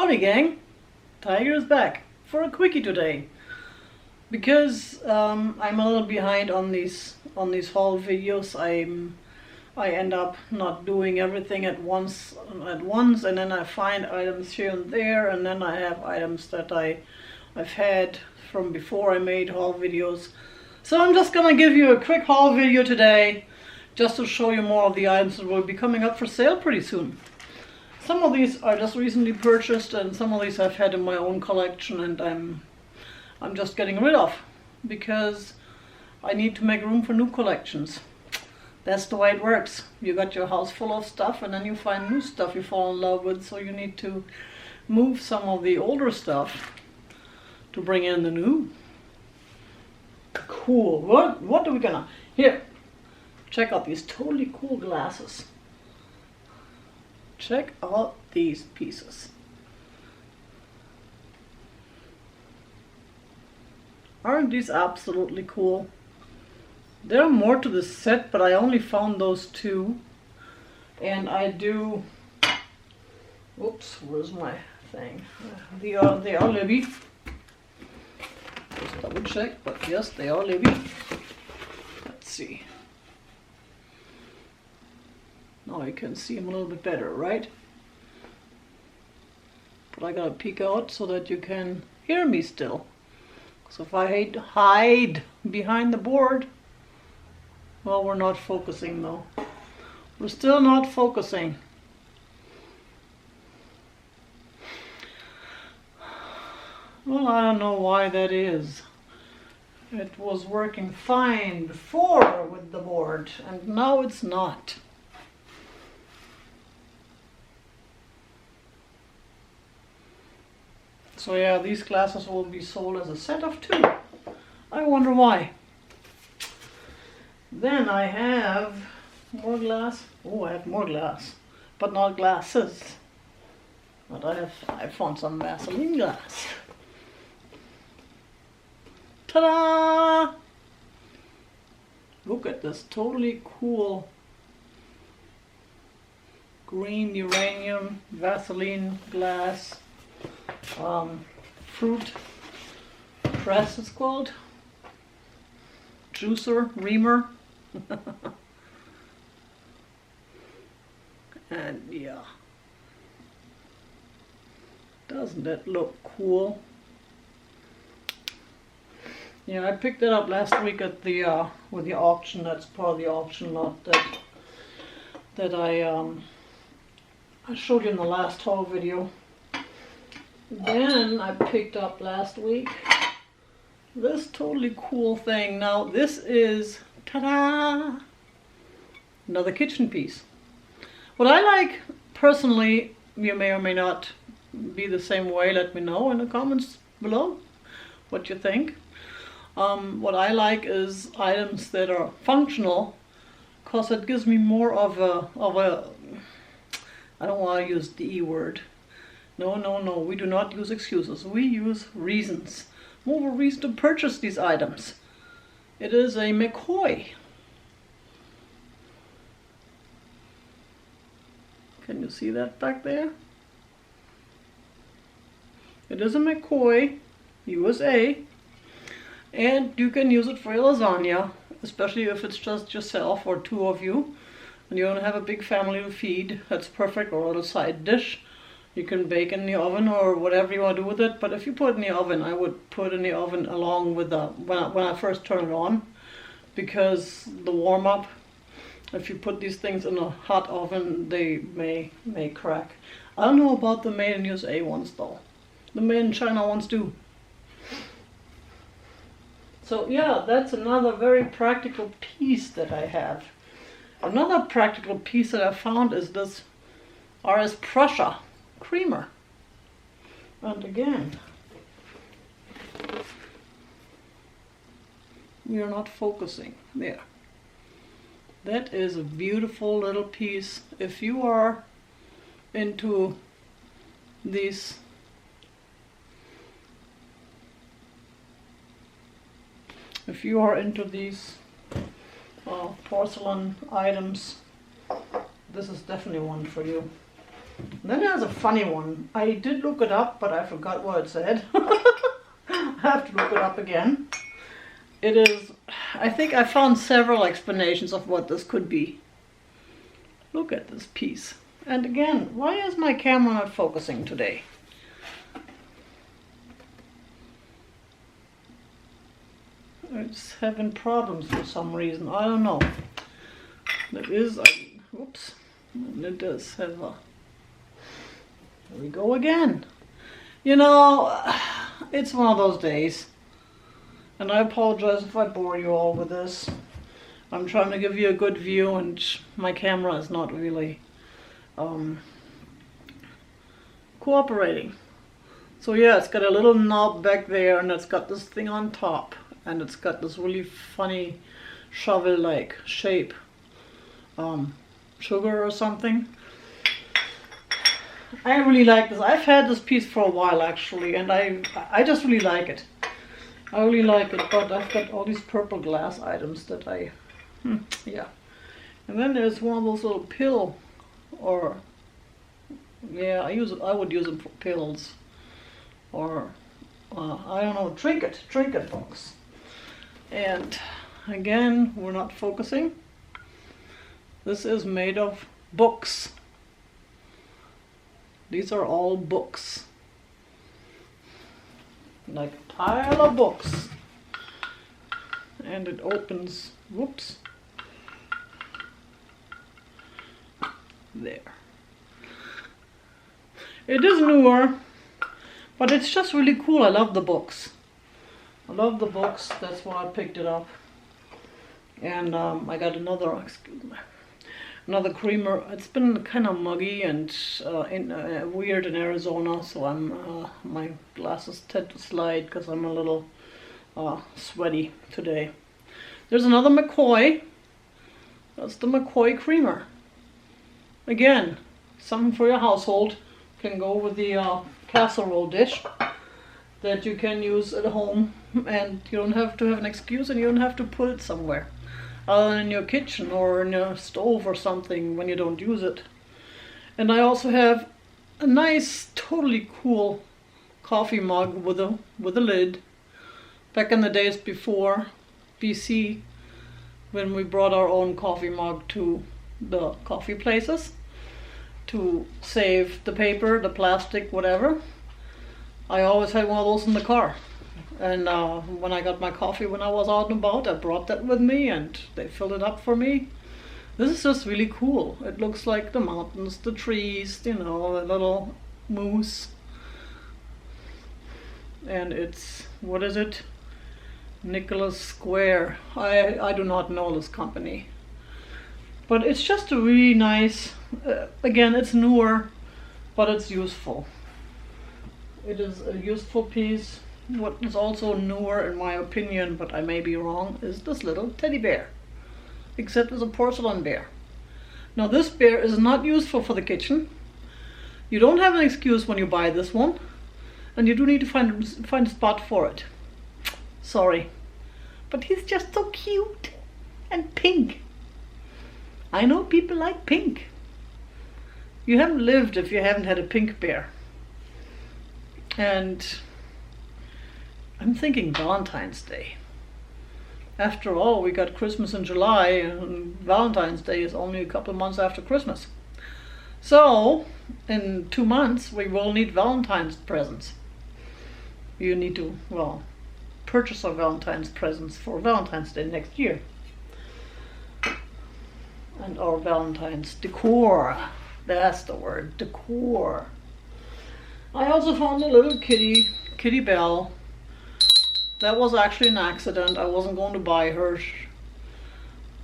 Howdy gang, Tiger is back for a quickie today because I'm a little behind on these haul videos. I end up not doing everything at once, and then I find items here and there, and then I have items that I've had from before I made haul videos. So I'm just gonna give you a quick haul video today just to show you more of the items that will be coming up for sale pretty soon. Some of these are just recently purchased, and some of these I've had in my own collection, and I'm just getting rid of because I need to make room for new collections. That's the way it works. You got your house full of stuff, and then you find new stuff you fall in love with, so you need to move some of the older stuff to bring in the new. Cool. What are we gonna... Here, check out these totally cool glasses. Check out these pieces. Aren't these absolutely cool? There are more to the set, but I only found those two. And I do... Oops, where's my thing? They are Libby. Just double check, but yes, they are Libby. Let's see. Now you can see them a little bit better, right? But I gotta peek out so that you can hear me still. So if I hide behind the board, well, we're not focusing though. We're still not focusing. Well, I don't know why that is. It was working fine before with the board, and now it's not. So yeah, these glasses will be sold as a set of two. I wonder why. Then I have more glass. Oh, I have more glass, but not glasses. But I found some Vaseline glass. Ta-da! Look at this totally cool green uranium Vaseline glass. Fruit press it's called. Juicer, reamer. And yeah, doesn't that look cool? Yeah, I picked it up last week at the with the auction. That's part of the auction lot that I showed you in the last haul video. Then I picked up last week this totally cool thing. Now this is, ta-da, another kitchen piece. What I like personally, you may or may not be the same way, let me know in the comments below what you think. What I like is items that are functional, because it gives me more of a, I don't want to use the E word. No, we do not use excuses. We use reasons. More of a reason to purchase these items. It is a McCoy. Can you see that back there? It is a McCoy, USA. And you can use it for your lasagna, especially if it's just yourself or two of you. And you don't have a big family to feed. That's perfect, or a little side dish. You can bake in the oven or whatever you want to do with it. But if you put it in the oven, I would put it in the oven along with the, when I first turn it on. Because the warm up, if you put these things in a hot oven, they may crack. I don't know about the made in USA ones though. The made in China ones do. So yeah, that's another very practical piece that I have. Another practical piece that I found is this RS Prussia creamer. And again, we are not focusing. There. That is a beautiful little piece. If you are into these porcelain items, this is definitely one for you. Then there's a funny one. I did look it up, but I forgot what it said. I have to look it up again. It is, I think I found several explanations of what this could be. Look at this piece. And again, why is my camera not focusing today? It's having problems for some reason. I don't know. It is, oops, and it does have a, there we go again. You know, it's one of those days. And I apologize if I bore you all with this. I'm trying to give you a good view and my camera is not really cooperating. So yeah, it's got a little knob back there and it's got this thing on top. And it's got this really funny shovel-like shape. Sugar or something. I really like this. I've had this piece for a while actually, and I just really like it. I really like it, but I've got all these purple glass items that yeah. And then there's one of those little pill, or yeah, I would use them for pills, or I don't know, trinket box. And again, we're not focusing. This is made of books. These are all books. Like a pile of books. And it opens, whoops. There. It is newer, but it's just really cool. I love the books. I love the books, that's why I picked it up. And I got another, another creamer. It's been kind of muggy and weird in Arizona, so my glasses tend to slide because I'm a little sweaty today. There's another McCoy. That's the McCoy creamer. Again, something for your household. Can go with the casserole dish that you can use at home, and you don't have to have an excuse and you don't have to put it somewhere other than in your kitchen or in your stove or something when you don't use it. And I also have a nice, totally cool coffee mug with a lid. Back in the days before BC, when we brought our own coffee mug to the coffee places to save the paper, the plastic, whatever, I always had one of those in the car. And when I got my coffee when I was out and about, I brought that with me and they filled it up for me. This is just really cool. It looks like the mountains, the trees, you know, a little moose. And it's, what is it? Nicholas Square. I do not know this company. But it's just a really nice, again, it's newer, but it's useful. It is a useful piece. What is also newer in my opinion, but I may be wrong, is this little teddy bear. Except it's a porcelain bear. Now this bear is not useful for the kitchen. You don't have an excuse when you buy this one. And you do need to find a spot for it. Sorry. But he's just so cute. And pink. I know people like pink. You haven't lived if you haven't had a pink bear. And I'm thinking Valentine's Day. After all, we got Christmas in July, and Valentine's Day is only a couple of months after Christmas. So, in 2 months, we will need Valentine's presents. You need to, well, purchase our Valentine's presents for Valentine's Day next year. And our Valentine's decor. That's the word, decor. I also found a little kitty bell. That was actually an accident. I wasn't going to buy her.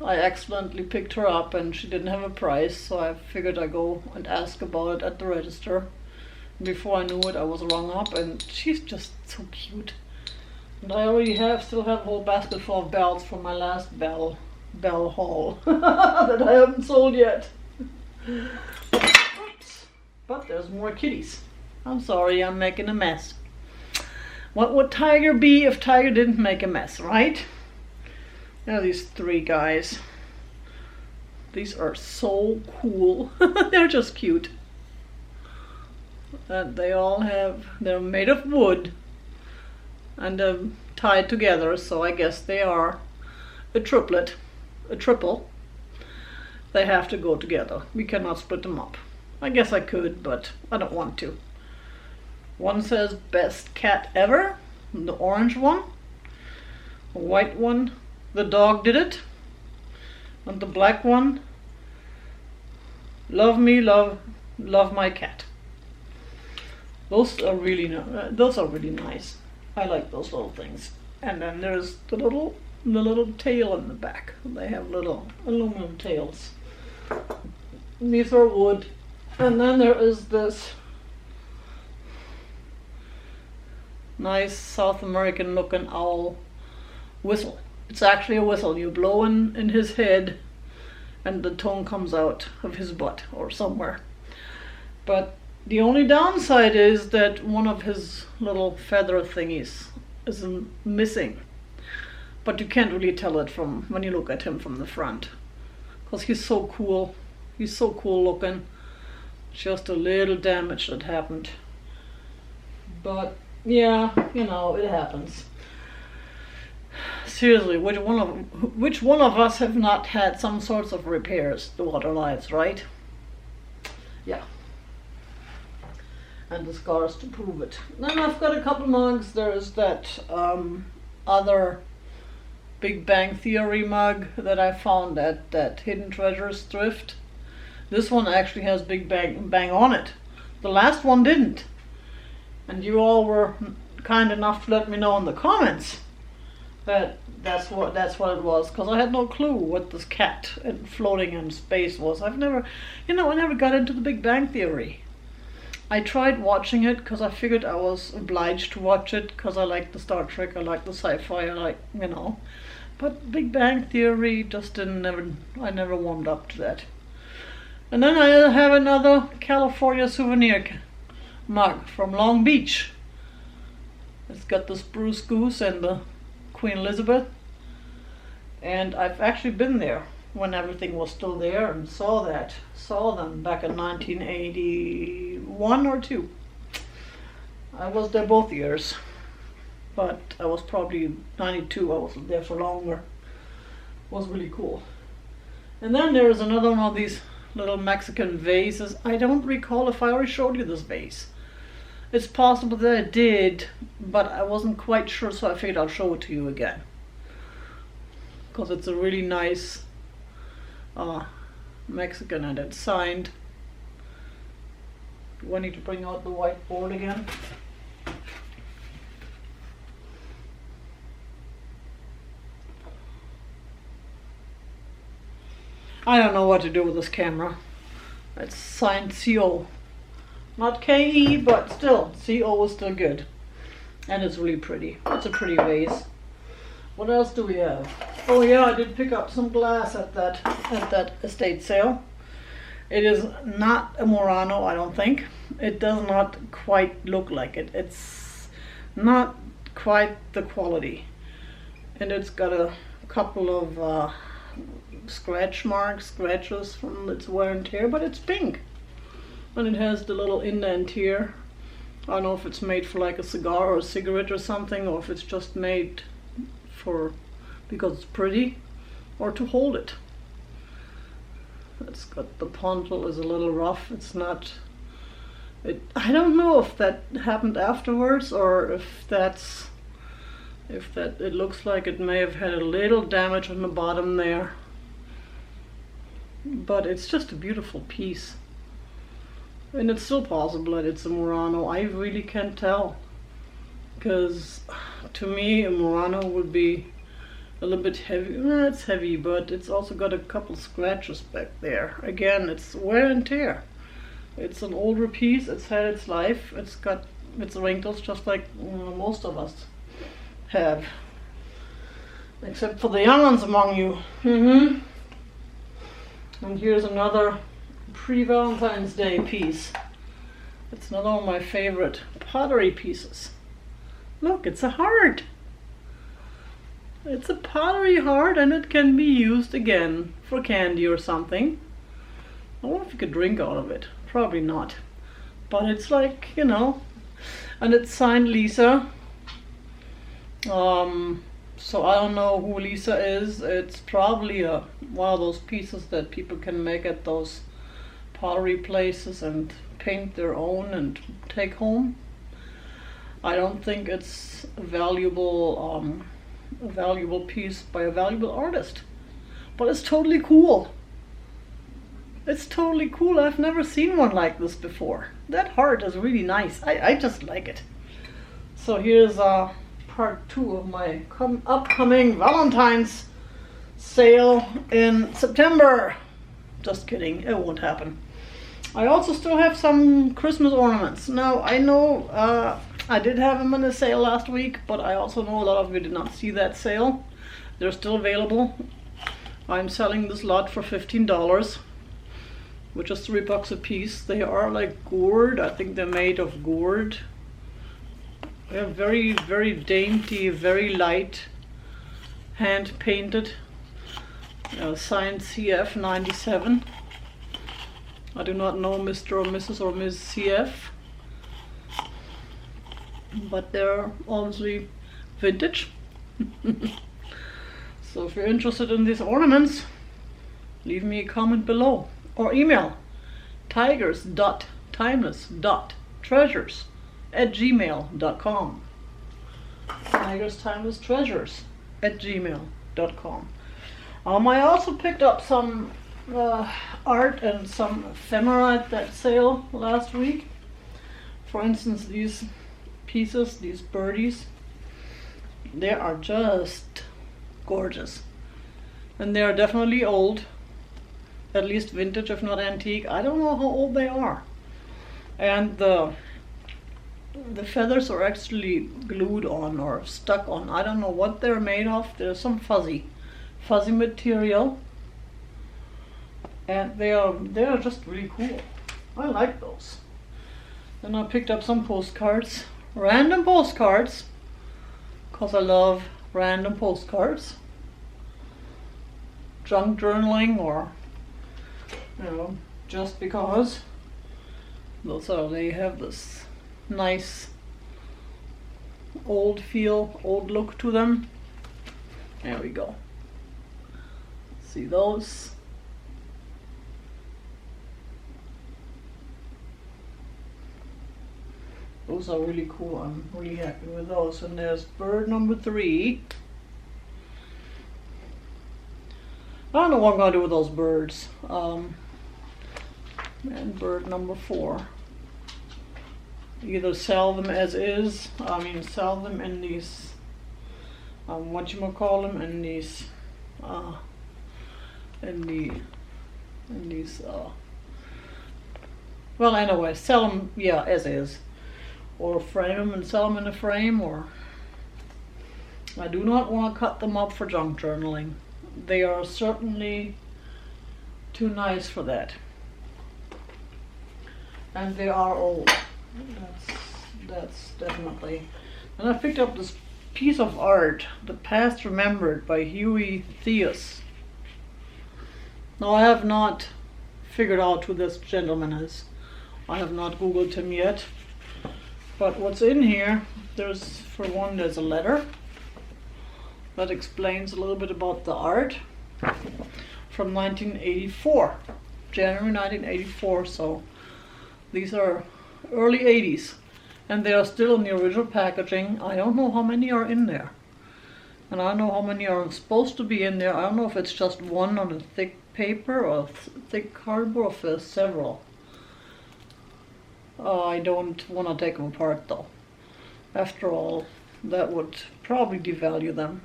I accidentally picked her up and she didn't have a price, so I figured I'd go and ask about it at the register. Before I knew it, I was rung up, and she's just so cute. And I already still have a whole basket full of bells from my last bell haul that I haven't sold yet. Oops. But there's more kitties. I'm sorry, I'm making a mess. What would Tiger be if Tiger didn't make a mess, right? Now these 3 guys. These are so cool. They're just cute. they're made of wood and tied together, so I guess they are a triplet, a triple. They have to go together. We cannot split them up. I guess I could, but I don't want to. One says best cat ever, the orange one. A white one, the dog did it. And the black one, love me, love my cat. Those are really nice. I like those little things. And then there's the little tail in the back. They have little aluminum tails. These are wood. And then there is this nice South American looking owl whistle. It's actually a whistle. You blow in his head and the tone comes out of his butt or somewhere. But the only downside is that one of his little feather thingies is missing. But you can't really tell it from when you look at him from the front. Because he's so cool. He's so cool looking. Just a little damage that happened. But yeah, you know, it happens. Seriously, which one of us have not had some sorts of repairs throughout our lives, right? Yeah. And the scars to prove it. Then I've got a couple mugs. There's that other Big Bang Theory mug that I found at that Hidden Treasures thrift. This one actually has Big Bang on it. The last one didn't. And you all were kind enough to let me know in the comments that that's what it was, because I had no clue what this cat floating in space was. I never got into the Big Bang Theory. I tried watching it because I figured I was obliged to watch it because I like the Star Trek, I like the sci-fi, I like, you know. But Big Bang Theory just I never warmed up to that. And then I have another California souvenir mug from Long Beach. It's got the spruce goose and the Queen Elizabeth. And I've actually been there when everything was still there and saw them back in 1981 or 2. I was there both years, but I was probably 92. I was there for longer. It was really cool. And then there's another one of these little Mexican vases. I don't recall if I already showed you this vase. It's possible that I did, but I wasn't quite sure, so I figured I'll show it to you again. Because it's a really nice Mexican and it's signed. Do I need to bring out the whiteboard again? I don't know what to do with this camera. It's signed CO. Not KE, but still, CO is still good. And it's really pretty. It's a pretty vase. What else do we have? Oh yeah, I did pick up some glass at that estate sale. It is not a Murano, I don't think. It does not quite look like it. It's not quite the quality. And it's got a couple of scratches from its wear and tear, but it's pink. And it has the little indent here. I don't know if it's made for like a cigar or a cigarette or something, or if it's just made because it's pretty, or to hold it. It's got the pontil is a little rough. It's not. I don't know if that happened afterwards or if it looks like it may have had a little damage on the bottom there. But it's just a beautiful piece. And it's still possible that it's a Murano. I really can't tell. Because to me a Murano would be a little bit heavy. It's heavy, but it's also got a couple scratches back there. Again, it's wear and tear. It's an older piece. It's had its life. It's got its wrinkles just like most of us have. Except for the young ones among you. And here's another pre-Valentine's Day piece. It's another one of my favorite pottery pieces. Look, it's a heart. It's a pottery heart and it can be used again for candy or something. I wonder if you could drink out of it. Probably not. but it's like, you know, and it's signed Lisa. So I don't know who Lisa is. It's probably one of those pieces that people can make at those pottery places and paint their own and take home. I don't think it's a valuable piece by a valuable artist, but it's totally cool. It's totally cool. I've never seen one like this before. That heart is really nice. I just like it. So here's part 2 of my upcoming Valentine's sale in September. Just kidding, it won't happen. I also still have some Christmas ornaments. Now I know I did have them in a sale last week, but I also know a lot of you did not see that sale. They're still available. I'm selling this lot for $15, which is $3 a piece. They are like gourd. I think they're made of gourd. They're very, very dainty, very light, hand painted. Signed CF 97. I do not know Mr. or Mrs. or Ms. CF, but they're obviously vintage. So if you're interested in these ornaments, leave me a comment below or email tigers.timeless.treasures@gmail.com. tigerstimelesstreasures@gmail.com. I also picked up some art and some ephemera at that sale last week. For instance, these pieces, these birdies, they are just gorgeous, and they are definitely old, at least vintage if not antique. I don't know how old they are, and the feathers are actually glued on or stuck on. I don't know what they're made of. There's some fuzzy material, and they are just really cool. I like those. Then I picked up some postcards, random postcards, because I love random postcards. Junk journaling, or you know, just because. They have this nice old feel, old look to them. There we go. See those? Those are really cool. I'm really happy with those. And there's bird number 3. I don't know what I'm gonna do with those birds. And bird number 4. Either sell them as is. Sell them in these whatchamacallem, in these well, anyway, sell them, yeah, as is, or frame them and sell them in a frame. Or I do not want to cut them up for junk journaling. They are certainly too nice for that, and they are old. That's definitely. And I picked up this piece of art, The Past Remembered by Huey Theus. Now I have not figured out who this gentleman is. I have not Googled him yet. But what's in here, for one, there's a letter that explains a little bit about the art from 1984, January 1984. So these are early 80s, and they are still in the original packaging. I don't know how many are in there, and I don't know how many are supposed to be in there. I don't know if it's just one on a thick paper or thick cardboard, or if there's several. I don't want to take them apart though. After all, that would probably devalue them.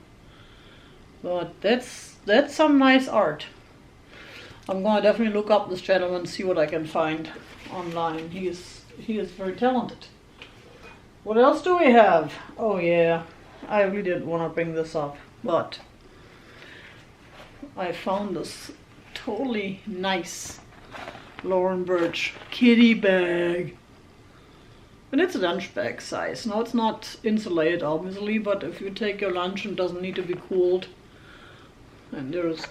But that's some nice art. I'm going to definitely look up this gentleman and see what I can find online. He is very talented. What else do we have? Oh yeah, I really didn't want to bring this up, but I found this totally nice Lauren Birch kitty bag. And it's a lunch bag size. Now it's not insulated obviously, but if you take your lunch and it doesn't need to be cooled. And there's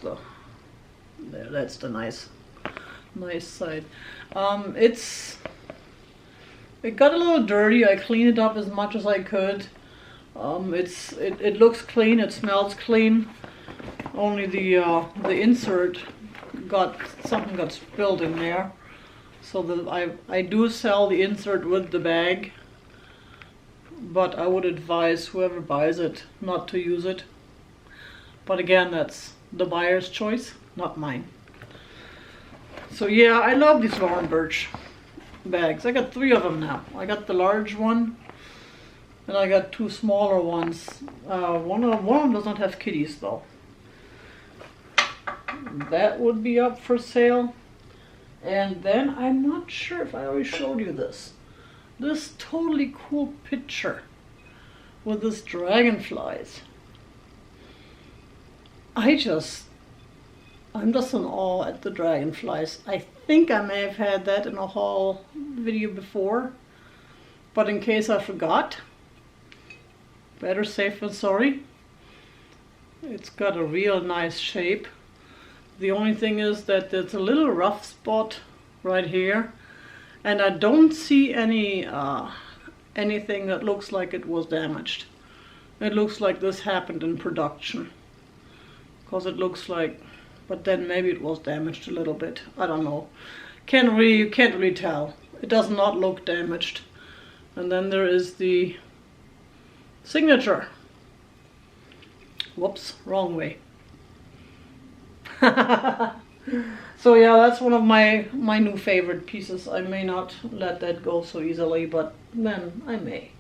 that's the nice side. It's It got a little dirty. I cleaned it up as much as I could. It looks clean. It smells clean. Only the insert something got spilled in there. So that I do sell the insert with the bag, but I would advise whoever buys it not to use it. But again, that's the buyer's choice, not mine. So yeah, I love these Lauren Birch bags. I got 3 of them now. I got the large one, and I got 2 smaller ones. One of them does not have kitties though. That would be up for sale. And then I'm not sure if I already showed you this. This totally cool picture with this dragonflies. I'm just in awe at the dragonflies. I think I may have had that in a haul video before, but in case I forgot, better safe than sorry. It's got a real nice shape. The only thing is that there's a little rough spot right here, and I don't see any anything that looks like it was damaged. It looks like this happened in production, because it looks like, but then maybe it was damaged a little bit. I don't know. You can't really tell. It does not look damaged. And then there is the signature. Whoops, wrong way. So yeah, that's one of my new favorite pieces. I may not let that go so easily, but then I may.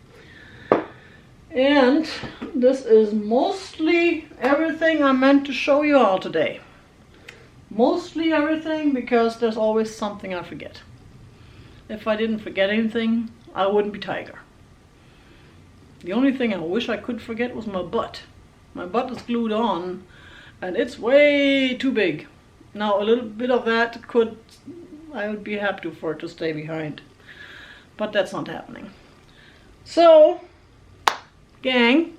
And this is mostly everything I meant to show you all today. Mostly everything, because there's always something I forget. If I didn't forget anything, I wouldn't be Tiger. The only thing I wish I could forget was my butt. My butt is glued on, and it's way too big. Now a little bit of that I would be happy for it to stay behind. But that's not happening. So, gang,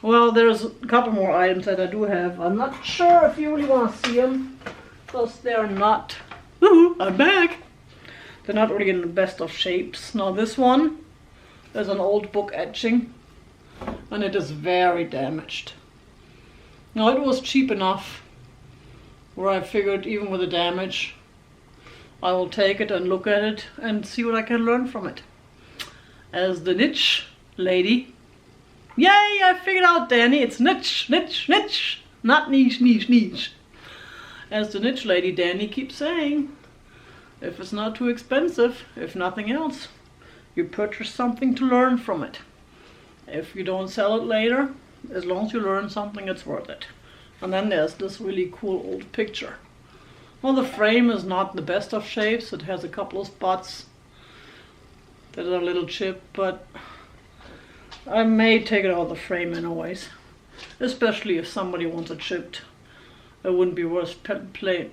well, there's a couple more items that I do have. I'm not sure if you really want to see them, because they're not, I'm back. They're not really in the best of shapes. Now this one is an old book etching, and it is very damaged. Now it was cheap enough where I figured even with the damage, I will take it and look at it and see what I can learn from it. As the niche lady, yay, I figured out, Danny, it's niche, niche, niche, not niche, niche, niche. As the niche lady Danny keeps saying, if it's not too expensive, if nothing else, you purchase something to learn from it. If you don't sell it later, as long as you learn something, it's worth it. And then there's this really cool old picture. Well, the frame is not the best of shapes. It has a couple of spots that are a little chipped, but I may take it out of the frame anyways. Especially if somebody wants it chipped. It wouldn't be worth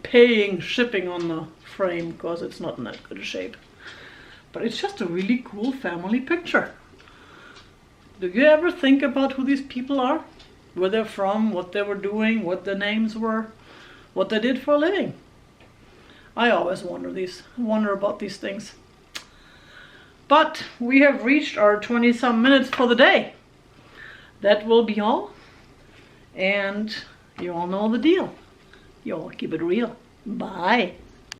paying shipping on the frame, because it's not in that good a shape. But it's just a really cool family picture. Do you ever think about who these people are? Where they're from, what they were doing, what their names were, what they did for a living? I always wonder about these things. But we have reached our 20-some minutes for the day. That will be all. And you all know the deal. You all keep it real. Bye.